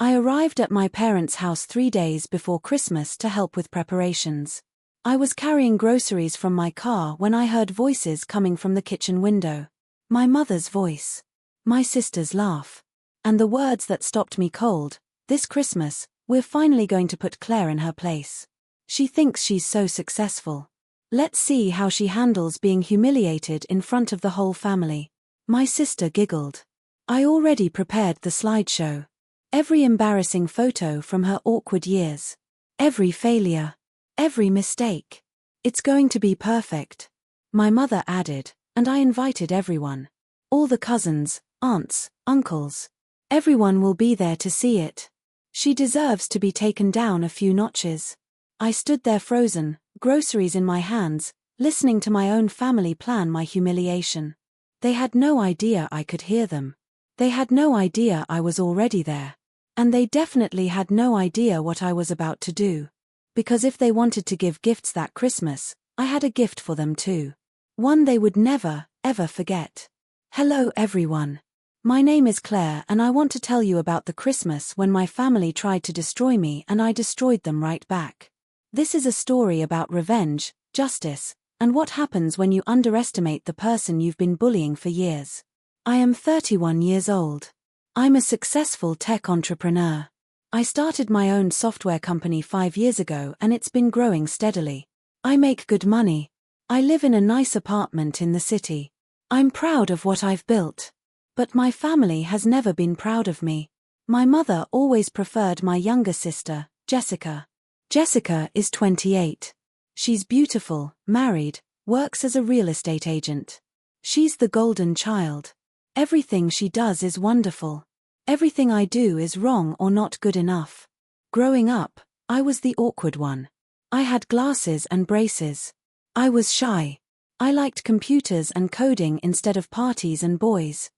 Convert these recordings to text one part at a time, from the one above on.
I arrived at my parents' house 3 days before Christmas to help with preparations. I was carrying groceries from my car when I heard voices coming from the kitchen window. My mother's voice. My sister's laugh. And the words that stopped me cold: "This Christmas, we're finally going to put Claire in her place. She thinks she's so successful. Let's see how she handles being humiliated in front of the whole family." My sister giggled. I already prepared the slideshow. Every embarrassing photo from her awkward years. Every failure. Every mistake. "It's going to be perfect," my mother added, and I invited everyone. All the cousins, aunts, uncles. Everyone will be there to see it. She deserves to be taken down a few notches. I stood there frozen, groceries in my hands, listening to my own family plan my humiliation. They had no idea I could hear them. They had no idea I was already there. And they definitely had no idea what I was about to do. Because if they wanted to give gifts that Christmas, I had a gift for them too. One they would never, ever forget. Hello everyone. My name is Claire and I want to tell you about the Christmas when my family tried to destroy me and I destroyed them right back. This is a story about revenge, justice, and what happens when you underestimate the person you've been bullying for years. I am 31 years old. I'm a successful tech entrepreneur. I started my own software company 5 years ago and it's been growing steadily. I make good money. I live in a nice apartment in the city. I'm proud of what I've built. But my family has never been proud of me. My mother always preferred my younger sister, Jessica. Jessica is 28. She's beautiful, married, works as a real estate agent. She's the golden child. Everything she does is wonderful. Everything I do is wrong or not good enough. Growing up, I was the awkward one. I had glasses and braces. I was shy. I liked computers and coding instead of parties and boys.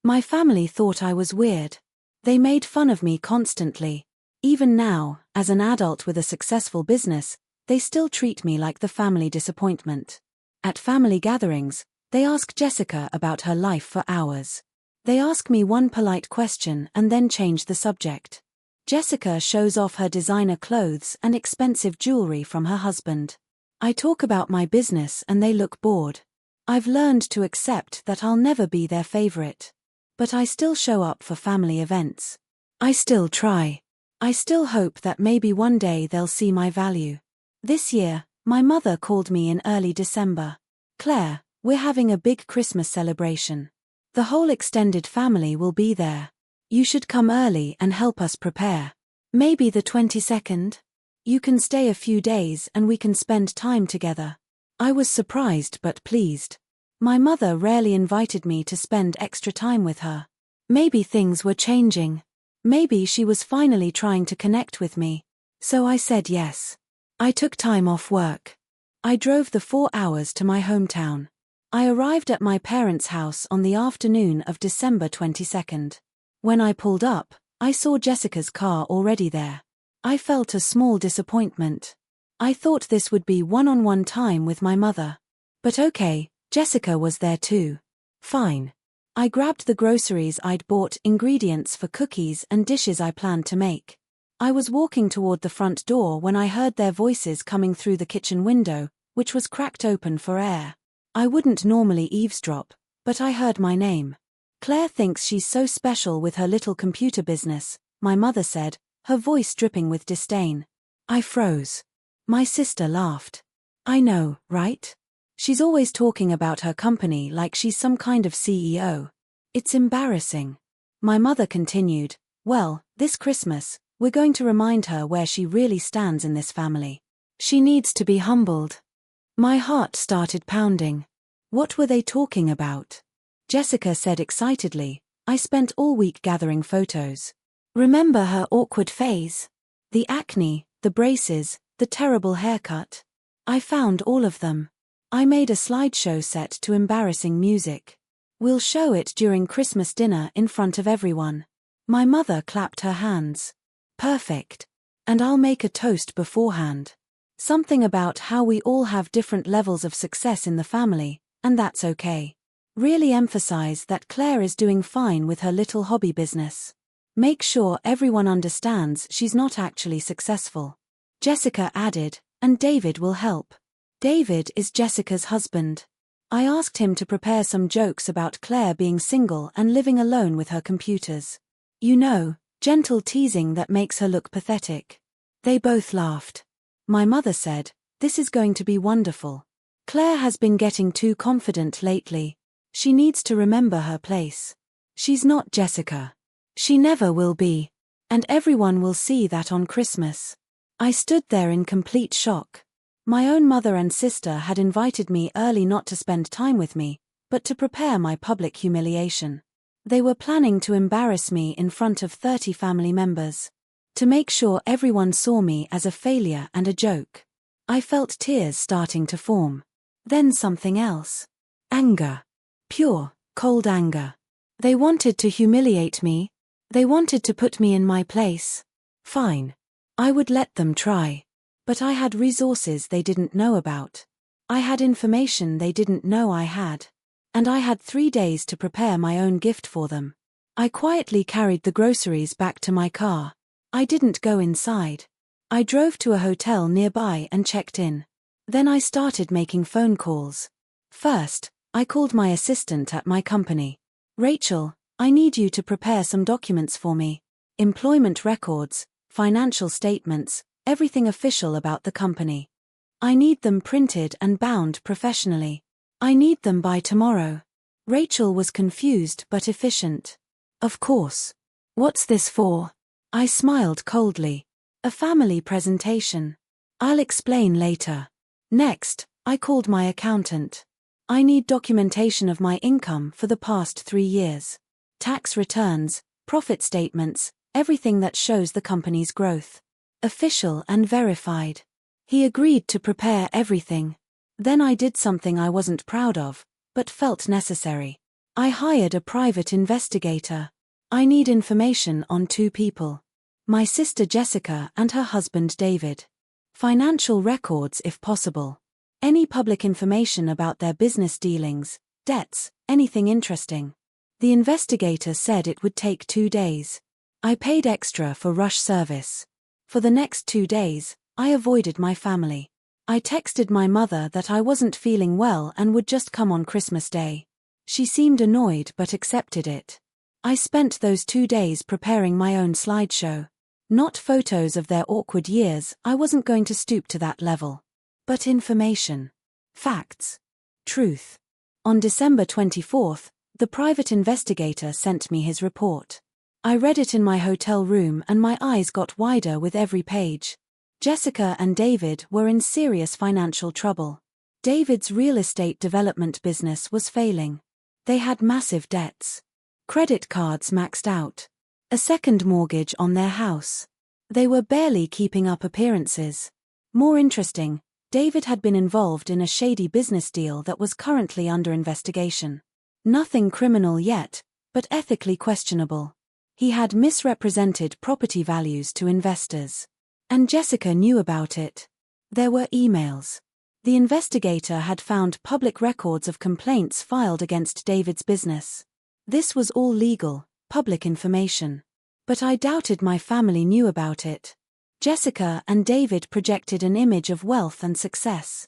My family thought I was weird. They made fun of me constantly. Even now, as an adult with a successful business, they still treat me like the family disappointment. At family gatherings, they ask Jessica about her life for hours. They ask me one polite question and then change the subject. Jessica shows off her designer clothes and expensive jewelry from her husband. I talk about my business and they look bored. I've learned to accept that I'll never be their favorite. But I still show up for family events. I still try. I still hope that maybe one day they'll see my value. This year, my mother called me in early December. "Claire, we're having a big Christmas celebration. The whole extended family will be there. You should come early and help us prepare. Maybe the 22nd? You can stay a few days and we can spend time together." I was surprised but pleased. My mother rarely invited me to spend extra time with her. Maybe things were changing. Maybe she was finally trying to connect with me. So I said yes. I took time off work. I drove the 4 hours to my hometown. I arrived at my parents' house on the afternoon of December 22nd. When I pulled up, I saw Jessica's car already there. I felt a small disappointment. I thought this would be one-on-one time with my mother. But okay, Jessica was there too. Fine. I grabbed the groceries I'd bought, ingredients for cookies and dishes I planned to make. I was walking toward the front door when I heard their voices coming through the kitchen window, which was cracked open for air. I wouldn't normally eavesdrop, but I heard my name. "Claire thinks she's so special with her little computer business," my mother said, her voice dripping with disdain. I froze. My sister laughed. "I know, right? She's always talking about her company like she's some kind of CEO. It's embarrassing." My mother continued, "Well, this Christmas, we're going to remind her where she really stands in this family. She needs to be humbled." My heart started pounding. What were they talking about? Jessica said excitedly, "I spent all week gathering photos. Remember her awkward phase? The acne, the braces, the terrible haircut. I found all of them. I made a slideshow set to embarrassing music. We'll show it during Christmas dinner in front of everyone." My mother clapped her hands. "Perfect. And I'll make a toast beforehand. Something about how we all have different levels of success in the family, and that's okay. Really emphasize that Claire is doing fine with her little hobby business. Make sure everyone understands she's not actually successful. Jessica added, and David will help. David is Jessica's husband. I asked him to prepare some jokes about Claire being single and living alone with her computers. You know, gentle teasing that makes her look pathetic. They both laughed. My mother said, "This is going to be wonderful. Claire has been getting too confident lately. She needs to remember her place. She's not Jessica. She never will be. And everyone will see that on Christmas." I stood there in complete shock. My own mother and sister had invited me early not to spend time with me, but to prepare my public humiliation. They were planning to embarrass me in front of 30 family members. To make sure everyone saw me as a failure and a joke. I felt tears starting to form. Then something else. Anger. Pure, cold anger. They wanted to humiliate me. They wanted to put me in my place. Fine. I would let them try. But I had resources they didn't know about. I had information they didn't know I had. And I had 3 days to prepare my own gift for them. I quietly carried the groceries back to my car. I didn't go inside. I drove to a hotel nearby and checked in. Then I started making phone calls. First, I called my assistant at my company. "Rachel, I need you to prepare some documents for me. Employment records, financial statements, everything official about the company. I need them printed and bound professionally. I need them by tomorrow." Rachel was confused but efficient. "Of course. What's this for?" I smiled coldly. "A family presentation. I'll explain later." Next, I called my accountant. "I need documentation of my income for the past 3 years. Tax returns, profit statements, everything that shows the company's growth. Official and verified." He agreed to prepare everything. Then I did something I wasn't proud of, but felt necessary. I hired a private investigator. I need information on 2 people. My sister Jessica and her husband David. Financial records if possible. Any public information about their business dealings, debts, anything interesting. The investigator said it would take 2 days. I paid extra for rush service. For the next 2 days, I avoided my family. I texted my mother that I wasn't feeling well and would just come on Christmas Day. She seemed annoyed but accepted it. I spent those 2 days preparing my own slideshow. Not photos of their awkward years, I wasn't going to stoop to that level. But information. Facts. Truth. On December 24th, the private investigator sent me his report. I read it in my hotel room and my eyes got wider with every page. Jessica and David were in serious financial trouble. David's real estate development business was failing. They had massive debts. Credit cards maxed out. A second mortgage on their house. They were barely keeping up appearances. More interesting, David had been involved in a shady business deal that was currently under investigation. Nothing criminal yet, but ethically questionable. He had misrepresented property values to investors. And Jessica knew about it. There were emails. The investigator had found public records of complaints filed against David's business. This was all legal, public information. But I doubted my family knew about it. Jessica and David projected an image of wealth and success.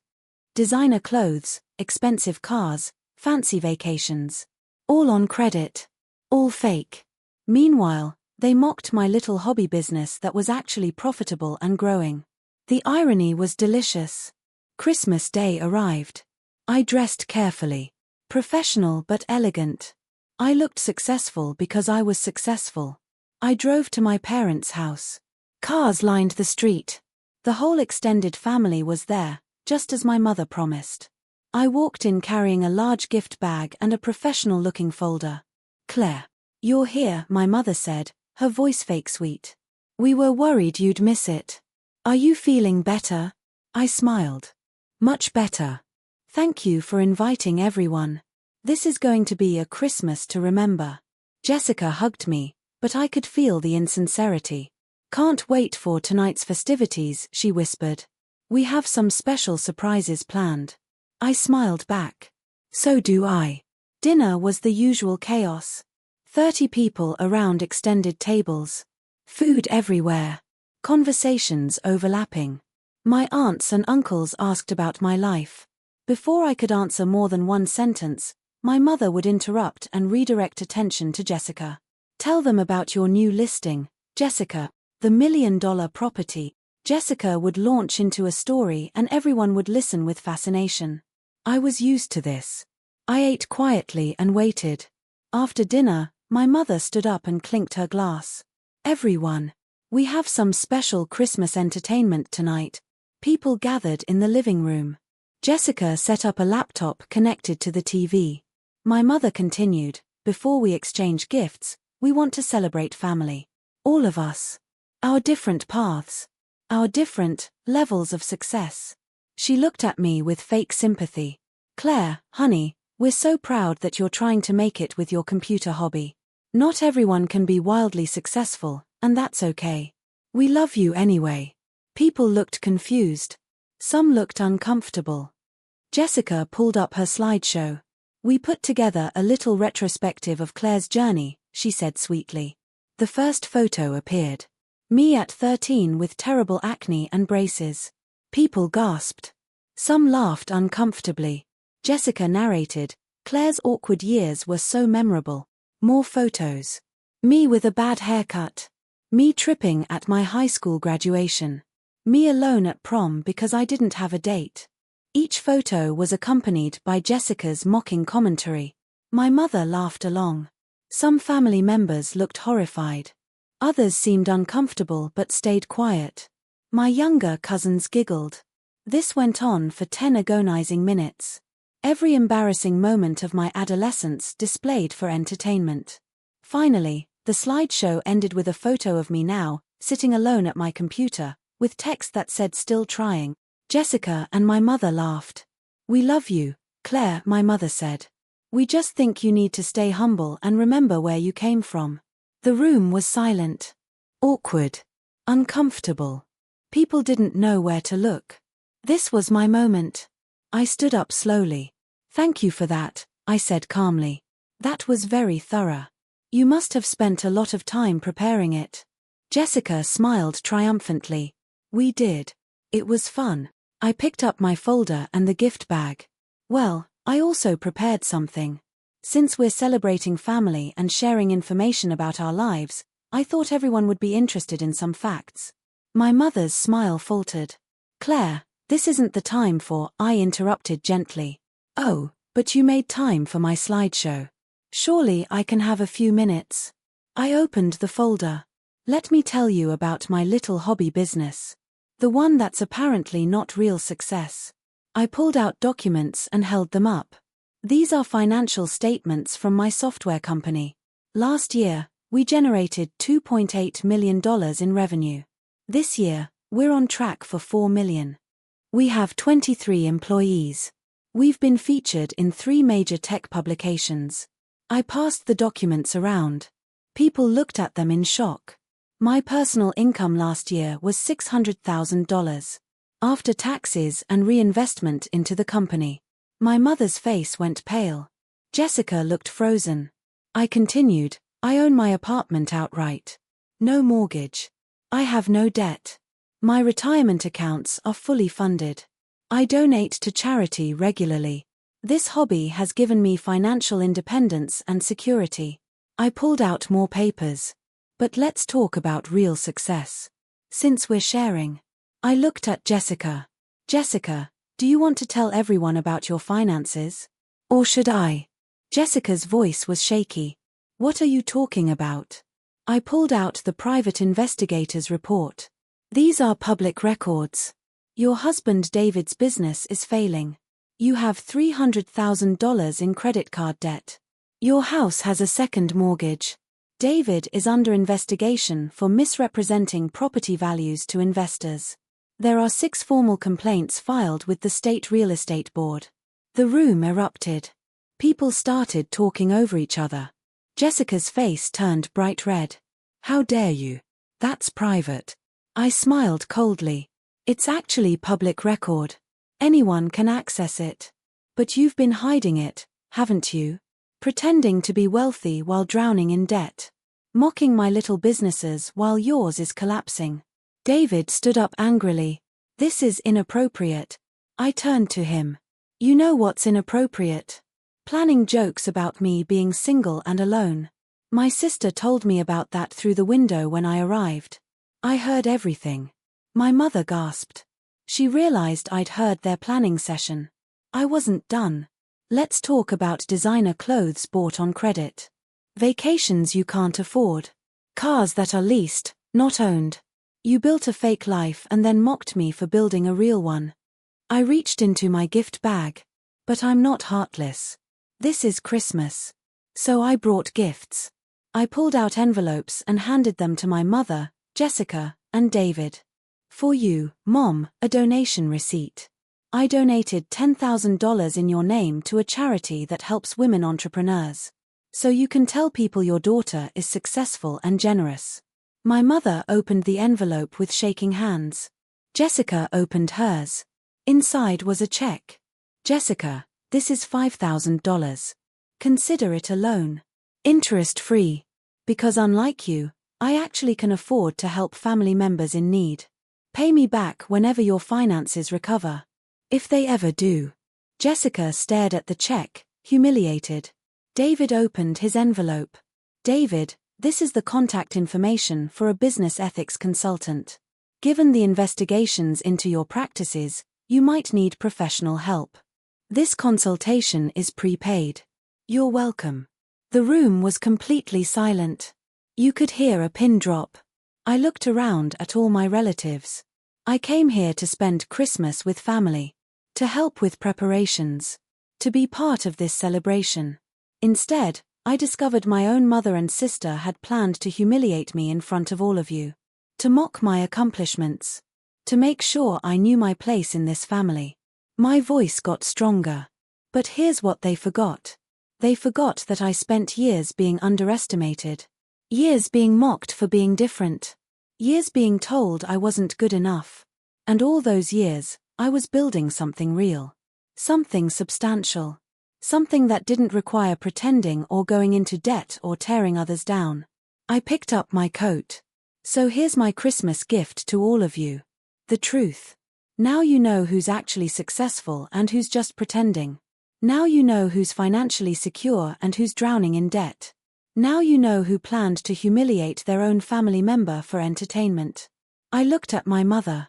Designer clothes, expensive cars, fancy vacations. All on credit. All fake. Meanwhile, they mocked my little hobby business that was actually profitable and growing. The irony was delicious. Christmas Day arrived. I dressed carefully. Professional but elegant. I looked successful because I was successful. I drove to my parents' house. Cars lined the street. The whole extended family was there, just as my mother promised. I walked in carrying a large gift bag and a professional-looking folder. "Claire, you're here," my mother said, her voice fake sweet. "We were worried you'd miss it. Are you feeling better?" I smiled. "Much better. Thank you for inviting everyone. This is going to be a Christmas to remember." Jessica hugged me, but I could feel the insincerity. "Can't wait for tonight's festivities," she whispered. "We have some special surprises planned." I smiled back. "So do I." Dinner was the usual chaos. 30 people around extended tables. Food everywhere. Conversations overlapping. My aunts and uncles asked about my life. Before I could answer more than one sentence, my mother would interrupt and redirect attention to Jessica. Tell them about your new listing, Jessica, the $1 million property. Jessica would launch into a story and everyone would listen with fascination. I was used to this. I ate quietly and waited. After dinner, my mother stood up and clinked her glass. Everyone. We have some special Christmas entertainment tonight. People gathered in the living room. Jessica set up a laptop connected to the TV. My mother continued, before we exchange gifts, we want to celebrate family. All of us. Our different paths. Our different levels of success. She looked at me with fake sympathy. Claire, honey, we're so proud that you're trying to make it with your computer hobby. Not everyone can be wildly successful, and that's okay. We love you anyway. People looked confused. Some looked uncomfortable. Jessica pulled up her slideshow. We put together a little retrospective of Claire's journey, she said sweetly. The first photo appeared. Me at 13 with terrible acne and braces. People gasped. Some laughed uncomfortably. Jessica narrated, Claire's awkward years were so memorable. More photos. Me with a bad haircut. Me tripping at my high school graduation. Me alone at prom because I didn't have a date. Each photo was accompanied by Jessica's mocking commentary. My mother laughed along. Some family members looked horrified. Others seemed uncomfortable but stayed quiet. My younger cousins giggled. This went on for 10 agonizing minutes. Every embarrassing moment of my adolescence displayed for entertainment. Finally, the slideshow ended with a photo of me now, sitting alone at my computer, with text that said still trying. Jessica and my mother laughed. We love you, Claire, my mother said. We just think you need to stay humble and remember where you came from. The room was silent. Awkward. Uncomfortable. People didn't know where to look. This was my moment. I stood up slowly. Thank you for that, I said calmly. That was very thorough. You must have spent a lot of time preparing it. Jessica smiled triumphantly. We did. It was fun. I picked up my folder and the gift bag. Well, I also prepared something. Since we're celebrating family and sharing information about our lives, I thought everyone would be interested in some facts. My mother's smile faltered. Claire, this isn't the time for, I interrupted gently. Oh, but you made time for my slideshow. Surely I can have a few minutes. I opened the folder. Let me tell you about my little hobby business. The one that's apparently not real success. I pulled out documents and held them up. These are financial statements from my software company. Last year, we generated $2.8 million in revenue. This year, we're on track for $4 million. We have 23 employees. We've been featured in 3 major tech publications. I passed the documents around. People looked at them in shock. My personal income last year was $600,000. After taxes and reinvestment into the company. My mother's face went pale. Jessica looked frozen. I continued, I own my apartment outright. No mortgage. I have no debt. My retirement accounts are fully funded. I donate to charity regularly. This hobby has given me financial independence and security. I pulled out more papers. But let's talk about real success. Since we're sharing. I looked at Jessica. Jessica, do you want to tell everyone about your finances? Or should I? Jessica's voice was shaky. What are you talking about? I pulled out the private investigator's report. These are public records. Your husband David's business is failing. You have $300,000 in credit card debt. Your house has a second mortgage. David is under investigation for misrepresenting property values to investors. There are 6 formal complaints filed with the State Real Estate Board. The room erupted. People started talking over each other. Jessica's face turned bright red. How dare you? That's private. I smiled coldly. It's actually public record. Anyone can access it. But you've been hiding it, haven't you? Pretending to be wealthy while drowning in debt. Mocking my little businesses while yours is collapsing. David stood up angrily. This is inappropriate. I turned to him. You know what's inappropriate? Planning jokes about me being single and alone. My sister told me about that through the window when I arrived. I heard everything. My mother gasped. She realized I'd heard their planning session. I wasn't done. Let's talk about designer clothes bought on credit. Vacations you can't afford. Cars that are leased, not owned. You built a fake life and then mocked me for building a real one. I reached into my gift bag. But I'm not heartless. This is Christmas. So I brought gifts. I pulled out envelopes and handed them to my mother, Jessica, and David. For you, Mom, a donation receipt. I donated $10,000 in your name to a charity that helps women entrepreneurs. So you can tell people your daughter is successful and generous. My mother opened the envelope with shaking hands. Jessica opened hers. Inside was a check. Jessica, this is $5,000. Consider it a loan. Interest-free. Because unlike you, I actually can afford to help family members in need. Pay me back whenever your finances recover. If they ever do. Jessica stared at the check, humiliated. David opened his envelope. David, this is the contact information for a business ethics consultant. Given the investigations into your practices, you might need professional help. This consultation is prepaid. You're welcome. The room was completely silent. You could hear a pin drop. I looked around at all my relatives. I came here to spend Christmas with family. To help with preparations. To be part of this celebration. Instead, I discovered my own mother and sister had planned to humiliate me in front of all of you. To mock my accomplishments. To make sure I knew my place in this family. My voice got stronger. But here's what they forgot. They forgot that I spent years being underestimated. Years being mocked for being different. Years being told I wasn't good enough. And all those years, I was building something real. Something substantial. Something that didn't require pretending or going into debt or tearing others down. I picked up my coat. So here's my Christmas gift to all of you. The truth. Now you know who's actually successful and who's just pretending. Now you know who's financially secure and who's drowning in debt. Now you know who planned to humiliate their own family member for entertainment. I looked at my mother.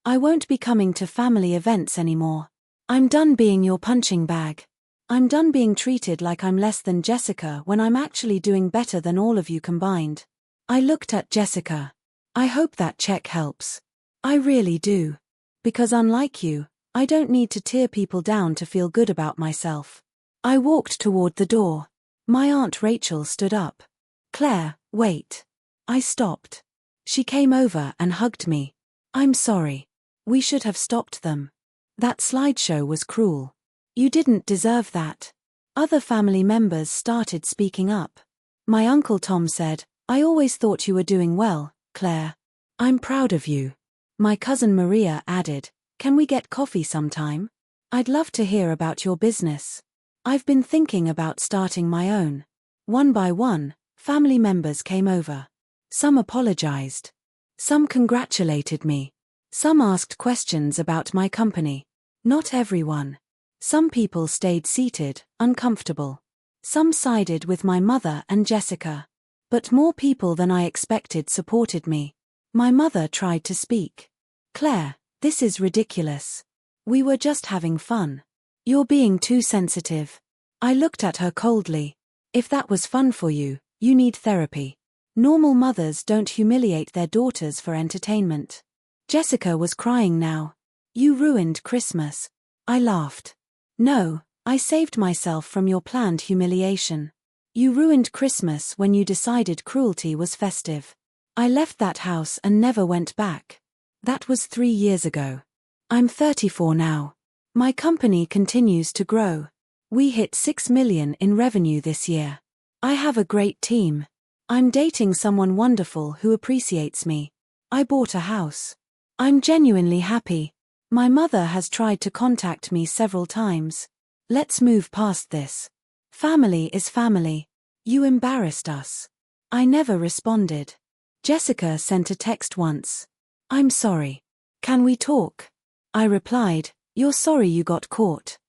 I won't be coming to family events anymore. I'm done being your punching bag. I'm done being treated like I'm less than Jessica when I'm actually doing better than all of you combined. I looked at Jessica. I hope that check helps. I really do. Because unlike you, I don't need to tear people down to feel good about myself. I walked toward the door. My Aunt Rachel stood up. Claire, wait. I stopped. She came over and hugged me. I'm sorry. We should have stopped them. That slideshow was cruel. You didn't deserve that. Other family members started speaking up. My Uncle Tom said, I always thought you were doing well, Claire. I'm proud of you. My cousin Maria added, can we get coffee sometime? I'd love to hear about your business. I've been thinking about starting my own. One by one, family members came over. Some apologized. Some congratulated me. Some asked questions about my company. Not everyone. Some people stayed seated, uncomfortable. Some sided with my mother and Jessica. But more people than I expected supported me. My mother tried to speak. Claire, this is ridiculous. We were just having fun. You're being too sensitive. I looked at her coldly. If that was fun for you, you need therapy. Normal mothers don't humiliate their daughters for entertainment. Jessica was crying now. You ruined Christmas. I laughed. No, I saved myself from your planned humiliation. You ruined Christmas when you decided cruelty was festive. I left that house and never went back. That was 3 years ago. I'm 34 now. My company continues to grow. We hit 6 million in revenue this year. I have a great team. I'm dating someone wonderful who appreciates me. I bought a house. I'm genuinely happy. My mother has tried to contact me several times. Let's move past this. Family is family. You embarrassed us. I never responded. Jessica sent a text once. I'm sorry. Can we talk? I replied, you're sorry you got caught.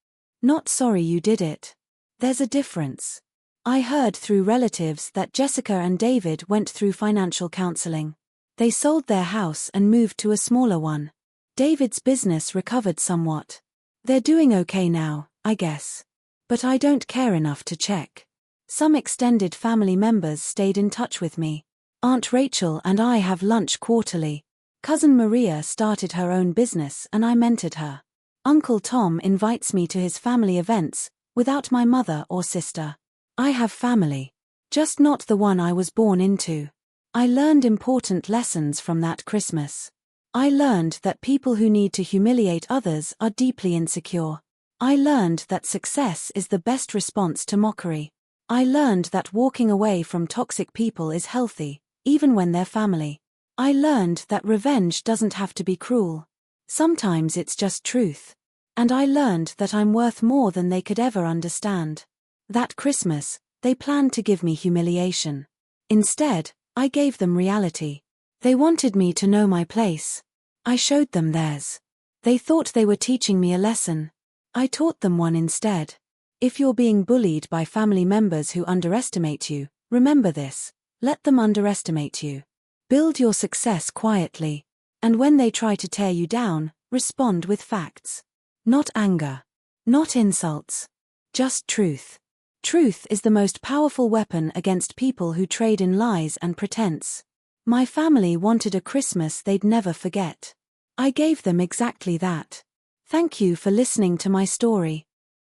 Not sorry you did it. There's a difference. I heard through relatives that Jessica and David went through financial counseling. They sold their house and moved to a smaller one. David's business recovered somewhat. They're doing okay now, I guess. But I don't care enough to check. Some extended family members stayed in touch with me. Aunt Rachel and I have lunch quarterly. Cousin Maria started her own business and I mentored her. Uncle Tom invites me to his family events, without my mother or sister. I have family. Just not the one I was born into. I learned important lessons from that Christmas. I learned that people who need to humiliate others are deeply insecure. I learned that success is the best response to mockery. I learned that walking away from toxic people is healthy, even when they're family. I learned that revenge doesn't have to be cruel. Sometimes it's just truth. And I learned that I'm worth more than they could ever understand. That Christmas, they planned to give me humiliation. Instead, I gave them reality. They wanted me to know my place. I showed them theirs. They thought they were teaching me a lesson. I taught them one instead. If you're being bullied by family members who underestimate you, remember this: let them underestimate you. Build your success quietly. And when they try to tear you down, respond with facts. Not anger. Not insults. Just truth. Truth is the most powerful weapon against people who trade in lies and pretense. My family wanted a Christmas they'd never forget. I gave them exactly that. Thank you for listening to my story.